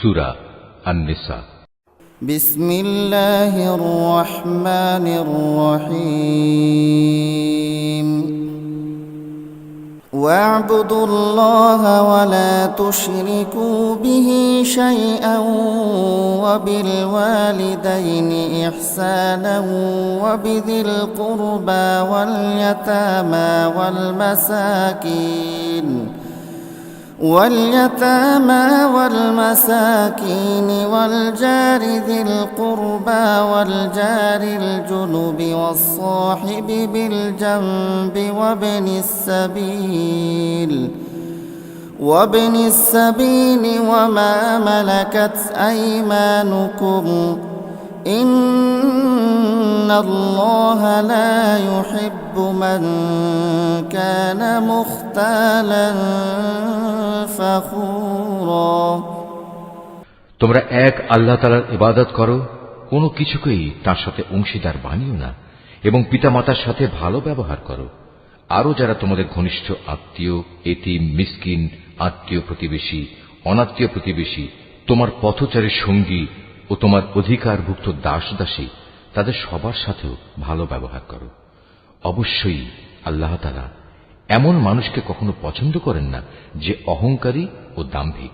সূরা আন-নিসা। বিসমিল্লাহির রহমানির রহিম। واعبدوا الله ولا تشركوا به شيئا وبالوالدين إحسانا وبذي القربى واليتامى والمساكين والجار ذي القربى والجار الجنب والصاحب بالجنب وابن السبيل وما ملكت أيمانكم إن الله لا يحب من كان مختالا فخورا। তোমরা এক আল্লাহ তাআলার ইবাদত করো, কোনো কিছুকেই তার সাথে অংশীদার বানিও না, এবং পিতামাতার সাথে ভালো ব্যবহার করো। আরো যারা তোমাদের ঘনিষ্ঠ আত্মীয়, এতিম, মিসকিন, আত্মীয় প্রতিবেশী, অনাত্মীয় প্রতিবেশী, তোমার পথচারীর সঙ্গী ও তোমার অধিকারভুক্ত দাস দাসী, তাদের সবার সাথেও ভালো ব্যবহার করো। অবশ্যই আল্লাহ তাআলা এমন মানুষকে কখনো পছন্দ করেন না যে অহংকারী ও দাম্ভিক।